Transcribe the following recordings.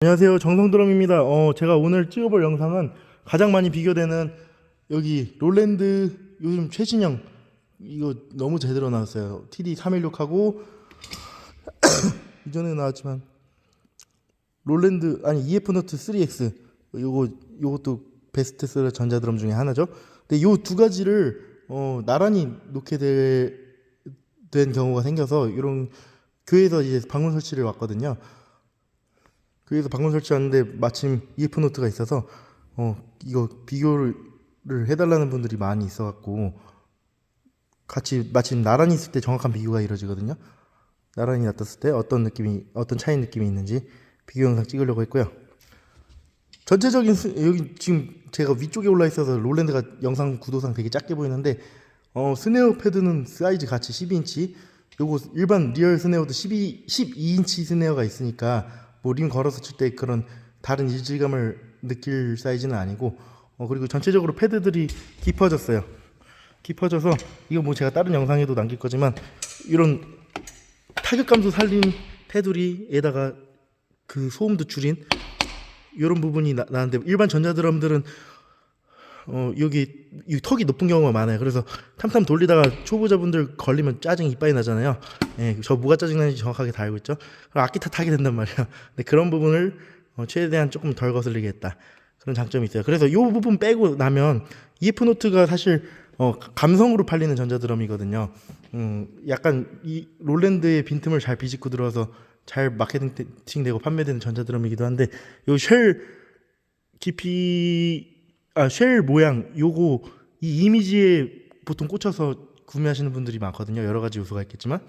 안녕하세요, 정성드럼입니다. 제가 오늘 찍어볼 영상은 가장 많이 비교되는 여기 롤랜드 요즘 최신형, 이거 너무 제대로 나왔어요. TD316하고 이전에 나왔지만 롤랜드 아니 EF노트 3X, 요것도 베스트셀러 전자드럼 중에 하나죠. 근데 요 두 가지를 나란히 놓게 된 경우가 생겨서 이런 교회에서 이제 방문 설치를 왔거든요. 그래서 방문 설치하는데 마침 EF노트가 있어서 이거 비교를 해달라는 분들이 많이 있어갖고 같이 마침 나란히 있을 때 정확한 비교가 이루어지거든요. 나란히 놔뒀을 때 어떤 차이 느낌이 있는지 비교 영상 찍으려고 했고요. 전체적인 여기 지금 제가 위쪽에 올라 있어서 롤랜드가 영상 구도상 되게 작게 보이는데 스네어 패드는 사이즈 같이 12인치, 요거 일반 리얼 스네어도 12인치 스네어가 있으니까 뭐 림 걸어서 칠 때 그런 다른 일질감을 느낄 사이즈는 아니고, 그리고 전체적으로 패드들이 깊어졌어요. 깊어져서 이거 뭐 제가 다른 영상에도 남길 거지만 이런 타격감도 살린 테두리에다가 그 소음도 줄인 이런 부분이 나는데, 일반 전자드럼들은 여기 이 턱이 높은 경우가 많아요. 그래서 탐탐 돌리다가 초보자분들 걸리면 짜증이 이빠이 나잖아요. 예, 저 뭐가 짜증나는지 정확하게 다 알고 있죠. 악기 탓하게 된단 말이에요. 근데 그런 부분을 최대한 조금 덜 거슬리게 했다, 그런 장점이 있어요. 그래서 이 부분 빼고 나면 EF노트가 사실 감성으로 팔리는 전자드럼이거든요. 약간 이 롤랜드의 빈틈을 잘 비집고 들어와서 잘 마케팅되고 판매되는 전자드럼이기도 한데, 요 쉘 모양 요거 이 이미지에 보통 꽂혀서 구매하시는 분들이 많거든요. 여러 가지 요소가 있겠지만,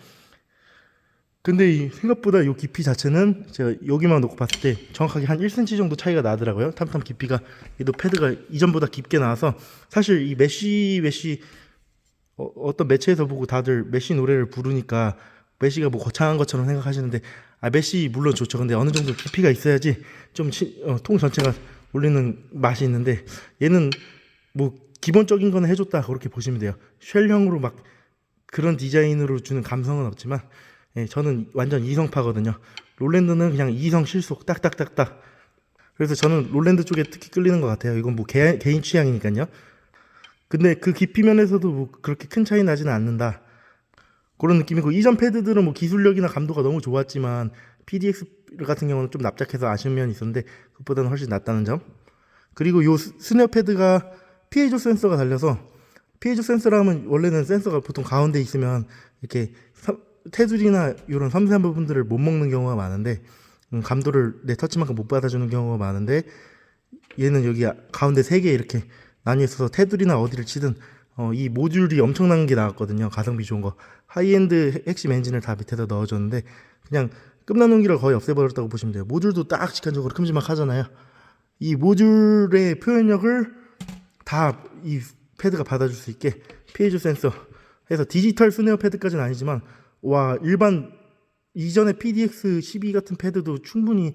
근데 이 생각보다 요 깊이 자체는 제가 여기만 놓고 봤을 때 정확하게 한 1cm 정도 차이가 나더라고요. 탐탐 깊이가. 얘도 패드가 이전보다 깊게 나와서, 사실 이 메쉬 어떤 매체에서 보고 다들 메쉬 노래를 부르니까 메쉬가 뭐 거창한 것처럼 생각하시는데, 메쉬 물론 좋죠. 근데 어느 정도 깊이가 있어야지 좀 통 전체가 울리는 맛이 있는데, 얘는 뭐 기본적인 거는 해줬다, 그렇게 보시면 돼요. 쉘형으로 막 그런 디자인으로 주는 감성은 없지만, 저는 완전 이성파거든요. 롤랜드는 그냥 이성 실속 딱딱딱딱. 그래서 저는 롤랜드 쪽에 특히 끌리는 것 같아요. 이건 뭐 개인 취향이니까요. 근데 그 깊이 면에서도 뭐 그렇게 큰 차이 나지는 않는다, 그런 느낌이고, 이전 패드들은 뭐 기술력이나 감도가 너무 좋았지만 PDX 같은 경우는 좀 납작해서 아쉬운 면이 있었는데 그것보다는 훨씬 낫다는 점. 그리고 요 스네어 패드가 피에조 센서가 달려서, 피에조 센서라 하면 원래는 센서가 보통 가운데 있으면 이렇게 테두리나 이런 섬세한 부분들을 못 먹는 경우가 많은데, 감도를 내 터치만큼 못 받아주는 경우가 많은데, 얘는 여기 가운데 3개 이렇게 나뉘어 있어서 테두리나 어디를 치든 이 모듈이 엄청난 게 나왔거든요. 가성비 좋은 거. 하이엔드 핵심 엔진을 다 밑에다 넣어줬는데 그냥 끝나는기를 거의 없애버렸다고 보시면 돼요. 모듈도 딱 직관적으로 큼지막하잖아요. 이 모듈의 표현력을 다 이 패드가 받아줄 수 있게 피에조 센서 해서, 디지털 스네어 패드까지는 아니지만 와, 일반 이전에 PDX12 같은 패드도 충분히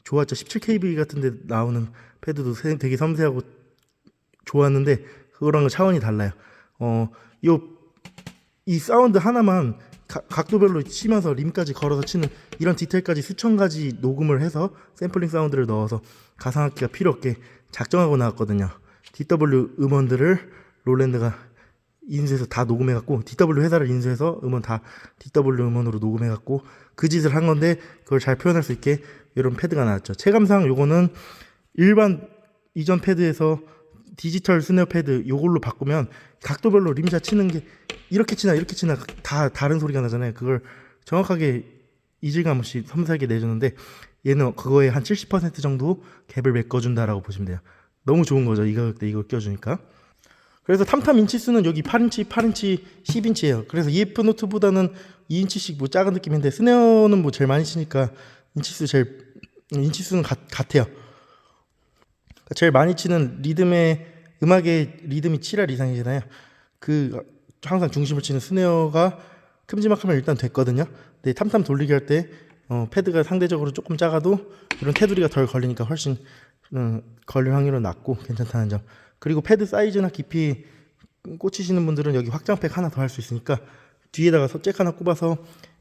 좋았죠. 17KB 같은 데 나오는 패드도 되게 섬세하고 좋았는데 그거랑은 차원이 달라요. 이 사운드 하나만 각도별로 치면서 림까지 걸어서 치는 이런 디테일까지 수천 가지 녹음을 해서 샘플링 사운드를 넣어서 가상악기가 필요 없게 작정하고 나왔거든요. DW 음원들을 롤랜드가 인수해서 다 녹음해갖고, DW 회사를 인수해서 음원 다 DW 음원으로 녹음해갖고 그 짓을 한 건데, 그걸 잘 표현할 수 있게 이런 패드가 나왔죠. 체감상 요거는 일반 이전 패드에서 디지털 스네어 패드 요걸로 바꾸면 각도별로 림샷 치는 게 이렇게 치나 다 다른 소리가 나잖아요. 그걸 정확하게 이질감 없이 섬세하게 내주는데, 얘는 그거에 한 70% 정도 갭을 메꿔준다라고 보시면 돼요. 너무 좋은 거죠, 이 가격대 이걸 껴주니까. 그래서 탐탐 인치수는 여기 8인치, 10인치예요. 그래서 EF노트보다는 2인치씩 뭐 작은 느낌인데, 스네어는 뭐 제일 많이 치니까 인치수는 같아요. 제일 많이 치는 음악의 리듬이 7R 이상이잖아요. 항상 중심을 치는 스네어가 큼지막하면 일단 됐거든요. 근데 탐탐 돌리기 할 때 패드가 상대적으로 조금 작아도 이런 테두리가 덜 걸리니까 훨씬 걸릴 확률은 낮고 괜찮다는 점. 그리고 패드 사이즈나 깊이 꽂히시는 분들은 여기 확장팩 하나 더 할 수 있으니까 뒤에다가 잭 하나 꼽아서,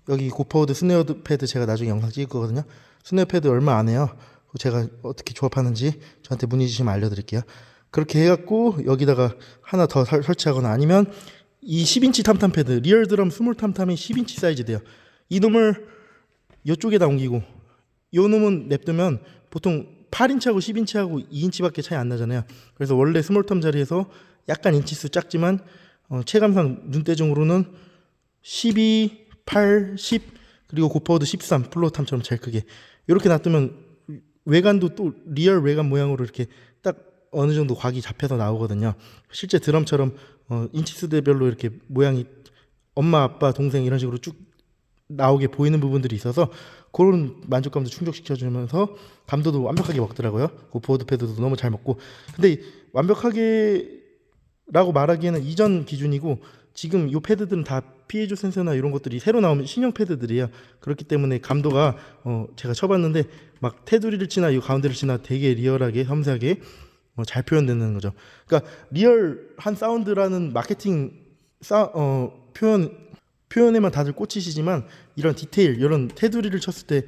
여기 고파워드 스네어 패드 제가 나중에 영상 찍을 거거든요. 스네어 패드 얼마 안 해요. 제가 어떻게 조합하는지 저한테 문의 주시면 알려드릴게요. 그렇게 해갖고 여기다가 하나 더 설치하거나 아니면 이 10인치 탐탐 패드 리얼 드럼 스몰 탐탐이 10인치 사이즈 돼요. 이놈을 이쪽에다 옮기고 요 놈은 냅두면 보통 8인치하고 10인치하고 2인치밖에 차이 안 나잖아요. 그래서 원래 스몰 탐 자리에서 약간 인치수 작지만 체감상 눈대중으로는 12, 8, 10 그리고 고파워드 13 플로어 탐처럼 제일 크게 이렇게 놔두면 외관도 또 리얼 외관 모양으로 이렇게 딱 어느 정도 각이 잡혀서 나오거든요. 실제 드럼처럼 인치수대별로 이렇게 모양이 엄마, 아빠, 동생 이런 식으로 쭉 나오게 보이는 부분들이 있어서 그런 만족감도 충족시켜주면서 감도도 완벽하게 먹더라고요. 그 보드 패드도 너무 잘 먹고. 근데 완벽하게 라고 말하기에는 이전 기준이고 지금 이 패드들은 다 피에조 센서나 이런 것들이 새로 나온 신형 패드들이에요. 그렇기 때문에 감도가 제가 쳐봤는데 막 테두리를 치나 이 가운데를 치나 되게 리얼하게 섬세하게 잘 표현되는 거죠. 그러니까 리얼한 사운드라는 마케팅 표현에만 다들 꽂히시지만 이런 디테일, 이런 테두리를 쳤을 때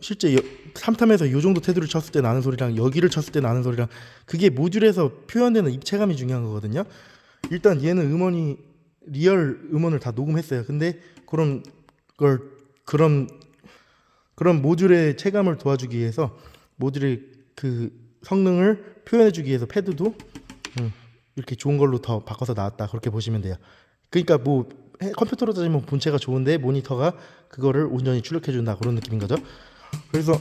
실제 3탐에서 이 정도 테두리를 쳤을 때 나는 소리랑 여기를 쳤을 때 나는 소리랑 그게 모듈에서 표현되는 입체감이 중요한 거거든요. 일단 얘는 음원이 리얼 음원을 다 녹음했어요. 근데 그런 모듈의 체감을 도와주기 위해서 모듈의 그 성능을 표현해주기 위해서 패드도 이렇게 좋은 걸로 더 바꿔서 나왔다 그렇게 보시면 돼요. 그러니까 뭐 컴퓨터로 따지면 본체가 좋은데 모니터가 그거를 온전히 출력해준다 그런 느낌인 거죠. 그래서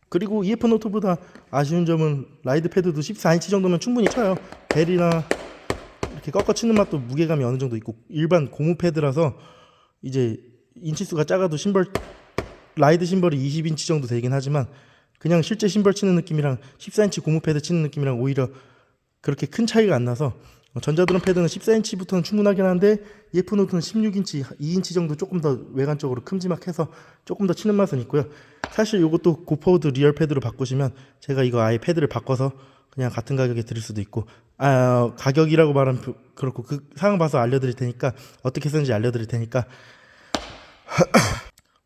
그리고 EF 노트보다 아쉬운 점은 라이드 패드도 14인치 정도면 충분히 쳐요. 벨이나 이렇게 꺾어 치는 맛도 무게감이 어느 정도 있고 일반 고무 패드라서 이제 인치수가 작아도 라이드 심벌이 20인치 정도 되긴 하지만 그냥 실제 심벌 치는 느낌이랑 14인치 고무 패드 치는 느낌이랑 오히려 그렇게 큰 차이가 안 나서 전자드럼 패드는 14인치부터는 충분하긴 한데 EF 노트는 16인치, 2인치 정도 조금 더 외관적으로 큼지막해서 조금 더 치는 맛은 있고요. 사실 이것도 고파워드 리얼 패드로 바꾸시면 제가 이거 아예 패드를 바꿔서 그냥 같은 가격에 드릴 수도 있고 가격이라고 말하면 그렇고 그 상황 봐서 알려드릴 테니까 어떻게 쓰는지 알려드릴 테니까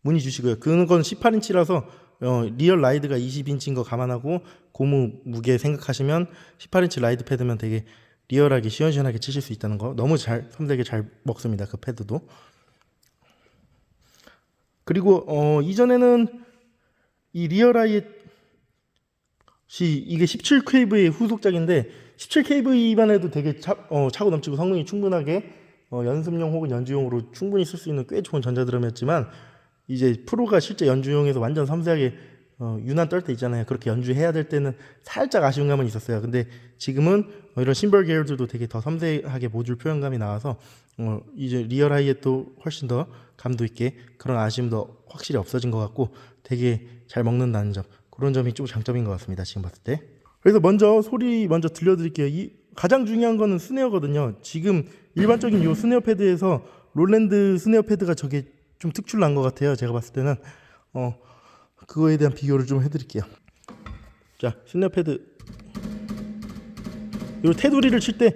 문의 주시고요. 그건 18인치라서 리얼 라이드가 20인치인 거 감안하고 고무 무게 생각하시면 18인치 라이드 패드면 되게 리얼하게 시원시원하게 치실 수 있다는 거 너무 잘 섬세하게 잘 먹습니다. 그 패드도. 그리고 이전에는 이 리얼아이의 이게 17KV의 후속작인데 17KV만 해도 되게 차고 넘치고 성능이 충분하게 연습용 혹은 연주용으로 충분히 쓸 수 있는 꽤 좋은 전자드럼이었지만 이제 프로가 실제 연주용에서 완전 섬세하게 유난 떨 때 있잖아요. 그렇게 연주해야 될 때는 살짝 아쉬운 감은 있었어요. 근데 지금은 이런 심벌 계열들도 되게 더 섬세하게 모듈 표현감이 나와서 이제 리얼 하이에 또 훨씬 더 감도 있게 그런 아쉬움도 확실히 없어진 것 같고 되게 잘 먹는다는 점 그런 점이 좀 장점인 것 같습니다. 지금 봤을 때. 그래서 소리 먼저 들려드릴게요. 가장 중요한 거는 스네어거든요. 지금 일반적인 요 스네어 패드에서 롤랜드 스네어 패드가 저게 좀 특출난 것 같아요. 제가 봤을 때는 그거에 대한 비교를 좀 해드릴게요. 자, 스네어 패드 요 테두리를 칠 때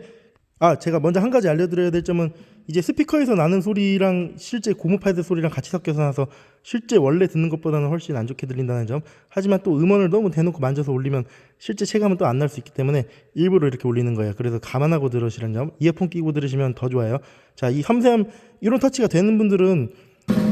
제가 먼저 한 가지 알려드려야 될 점은 이제 스피커에서 나는 소리랑 실제 고무 패드 소리랑 같이 섞여서 나서 실제 원래 듣는 것보다는 훨씬 안 좋게 들린다는 점. 하지만 또 음원을 너무 대놓고 만져서 올리면 실제 체감은 또 안 날 수 있기 때문에 일부러 이렇게 올리는 거예요. 그래서 감안하고 들으시는 점. 이어폰 끼고 들으시면 더 좋아요. 자, 이 섬세함 이런 터치가 되는 분들은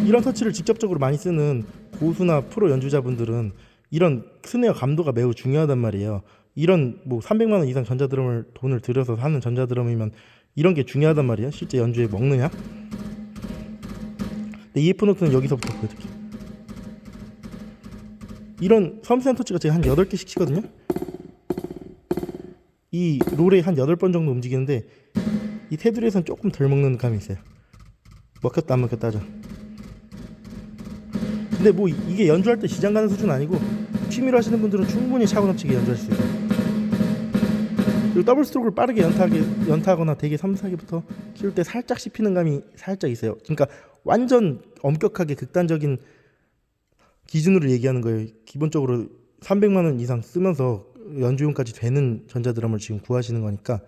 이런 터치를 직접적으로 많이 쓰는 고수나 프로 연주자분들은 이런 스네어 감도가 매우 중요하단 말이에요. 이런 뭐 300만 원 이상 전자드럼을 돈을 들여서 사는 전자드럼이면 이런 게 중요하단 말이에요. 실제 연주에 먹느냐. 근데 EF 노트는 여기서부터 보여드릴게요. 이런 섬세한 터치가 제가 한 8개씩 치거든요. 이 롤에 한 8번 정도 움직이는데 이 테두리에선 조금 덜 먹는 감이 있어요. 먹혔다 안 먹혔다 하죠. 근데 뭐 이게 연주할 때 지장 가는 수준 아니고 취미로 하시는 분들은 충분히 차고 넘치게 연주할 수 있어요. 그리고 더블 스트로크를 빠르게 연타하거나 되게 섬세하게부터 키울 때 살짝 씹히는 감이 살짝 있어요. 그러니까 완전 엄격하게 극단적인 기준으로 얘기하는 거예요. 기본적으로 300만 원 이상 쓰면서 연주용까지 되는 전자드럼을 지금 구하시는 거니까.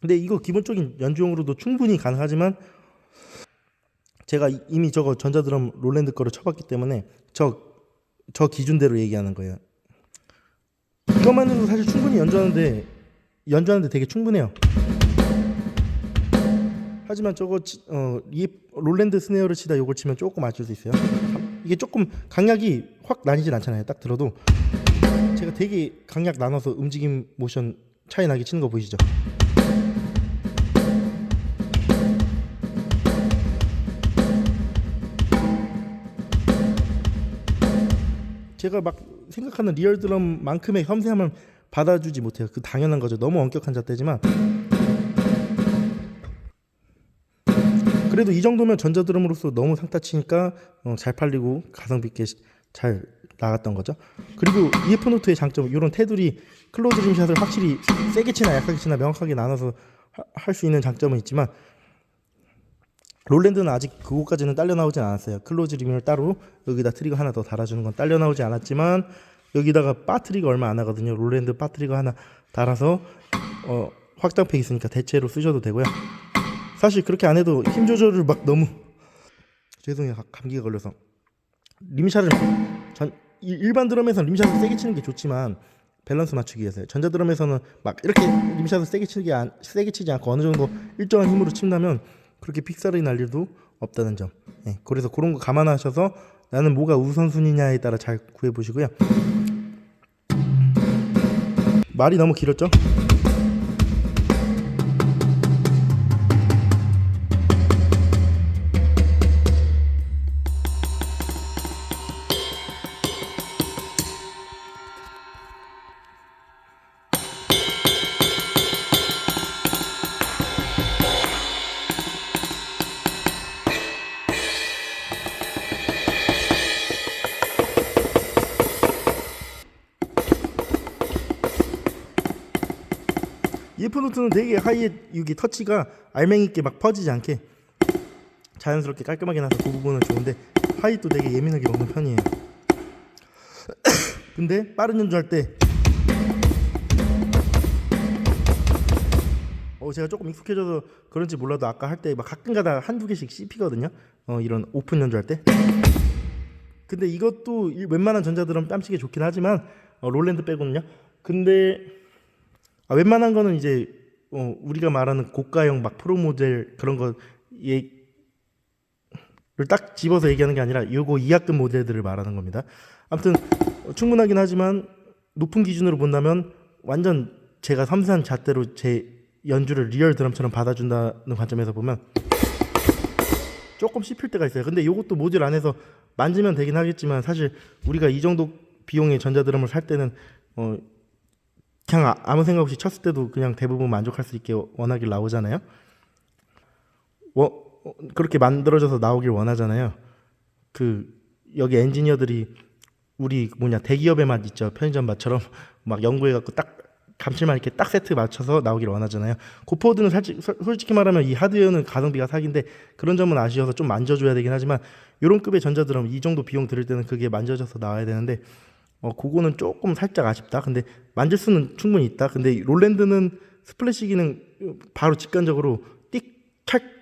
근데 이거 기본적인 연주용으로도 충분히 가능하지만 제가 이미 전자드럼 롤랜드 거를 쳐봤기 때문에 저 기준대로 얘기하는 거예요. 이것만으로도 사실 충분히 연주하는데 되게 충분해요. 하지만 저거 이 롤랜드 스네어를 치다 요걸 치면 조금 아쉬울 수 있어요. 이게 조금 강약이 확 나뉘진 않잖아요. 딱 들어도 제가 되게 강약 나눠서 움직임 모션 차이 나게 치는 거 보이시죠? 제가 막 생각하는 리얼 드럼만큼의 섬세함을 받아주지 못해요. 그 당연한 거죠. 너무 엄격한 잣대지만 그래도 이 정도면 전자드럼으로서 너무 상타 치니까 잘 팔리고 가성비 있게 잘 나갔던 거죠. 그리고 EF노트의 장점, 이런 테두리 클로즈 림샷을 확실히 세게 치나 약하게 치나 명확하게 나눠서 할 수 있는 장점은 있지만 롤랜드는 아직 그거까지는 딸려 나오진 않았어요. 클로즈 림을 따로 여기다 트리거 하나 더 달아주는 건 딸려 나오지 않았지만 여기다가 바 트리거 얼마 안 하거든요. 롤랜드 바 트리거 하나 달아서 확장팩 있으니까 대체로 쓰셔도 되고요. 사실 그렇게 안 해도 힘 조절을 막 너무 죄송해요. 감기가 걸려서 림샷을 일반 드럼에서는 림샷을 세게 치는 게 좋지만 밸런스 맞추기 위해서요. 전자 드럼에서는 막 이렇게 림샷을 세게 치지 않고 어느 정도 일정한 힘으로 친다면 그렇게 픽사리 날 일도 없다는 점. 네, 그래서 그런 거 감안하셔서 나는 뭐가 우선순위냐에 따라 잘 구해 보시고요. 말이 너무 길었죠? EF노트는 되게 하이에 여기 터치가 알맹이 있게 막 퍼지지 않게 자연스럽게 깔끔하게 나서 그 부분은 좋은데 하이도 되게 예민하게 먹는 편이에요. 근데 빠른 연주할 때 제가 조금 익숙해져서 그런지 몰라도 아까 할 때 막 가끔가다 한두 개씩 씹히거든요. 이런 오픈 연주할 때. 근데 이것도 웬만한 전자드럼 뺨치기 좋긴 하지만 롤랜드 빼고는요. 근데 웬만한 거는 이제 우리가 말하는 고가형 막 프로 모델 그런 거를 딱 집어서 얘기하는 게 아니라 요거 이하급 모델들을 말하는 겁니다. 아무튼 충분하긴 하지만 높은 기준으로 본다면 완전 제가 섬세한 잣대로 제 연주를 리얼 드럼처럼 받아준다는 관점에서 보면 조금 씹힐 때가 있어요. 근데 요것도 모듈 안에서 만지면 되긴 하겠지만 사실 우리가 이 정도 비용의 전자드럼을 살 때는 그냥 아무 생각 없이 쳤을 때도 그냥 대부분 만족할 수 있게 원하길 나오잖아요. 그렇게 만들어져서 나오길 원하잖아요. 여기 엔지니어들이 우리 대기업의 맛 있죠. 편의점 맛처럼 막 연구해갖고 딱 감칠맛 있게 딱 세트 맞춰서 나오길 원하잖아요. 고포드는 솔직히 말하면 이 하드웨어는 가성비가 사기인데 그런 점은 아쉬워서 좀 만져줘야 되긴 하지만 이런 급의 전자드럼 이 정도 비용 들을 때는 그게 만져져서 나와야 되는데 그거는 조금 살짝 아쉽다. 근데 만질 수는 충분히 있다. 근데 롤랜드는 스플래시 기능 바로 직관적으로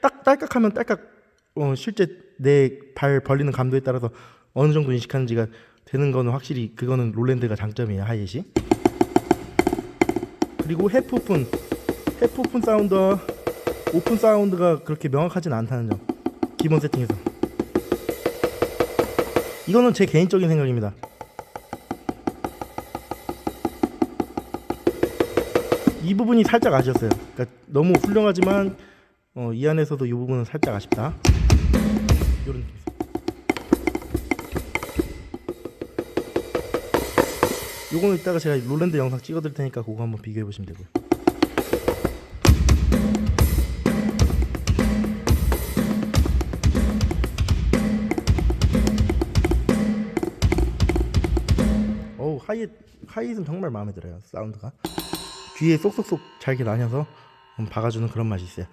딱 딸깍하면 딸깍 실제 내 발 벌리는 감도에 따라서 어느 정도 인식하는지가 되는 거는 확실히 그거는 롤랜드가 장점이에요. 하이햇이. 그리고 헤프오픈 사운드와 오픈 사운드가 그렇게 명확하진 않다는 점. 기본 세팅에서. 이거는 제 개인적인 생각입니다. 이 부분이 살짝 아쉬웠어요. 그러니까 너무 훌륭하지만 이 안에서도 이 부분은 살짝 아쉽다. 이런 느낌. 요거는 이따가 제가 롤랜드 영상 찍어드릴 테니까 그거 한번 비교해 보시면 되고요. 하이햇은 정말 마음에 들어요. 사운드가 귀에 쏙쏙쏙 잘게 나뉘어서 박아주는 그런 맛이 있어요.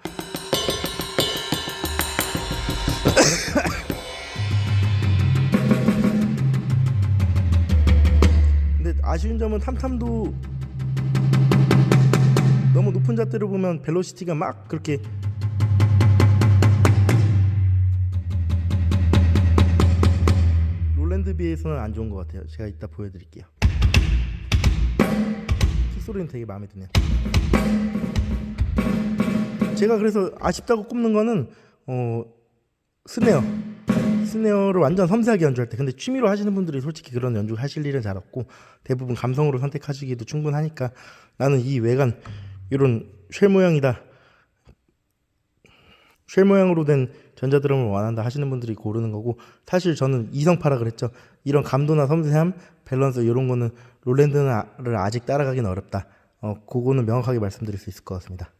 근데 아쉬운 점은 탐탐도 너무 높은 잣대로 보면 벨로시티가 막 그렇게 롤랜드 비해서는 안 좋은 것 같아요. 제가 이따 보여드릴게요. 소리는 되게 마음에 드네요. 제가 그래서 아쉽다고 꼽는 거는 스네어를 완전 섬세하게 연주할 때. 근데 취미로 하시는 분들이 솔직히 그런 연주 하실 일은 잘 없고 대부분 감성으로 선택하시기도 충분하니까 나는 이 외관 이런 쉘 모양이다, 쉘 모양으로 된 전자드럼을 원한다 하시는 분들이 고르는 거고, 사실 저는 이성파라 그랬죠. 이런 감도나 섬세함, 밸런스 이런 거는 롤랜드를 아직 따라가기는 어렵다. 그거는 명확하게 말씀드릴 수 있을 것 같습니다.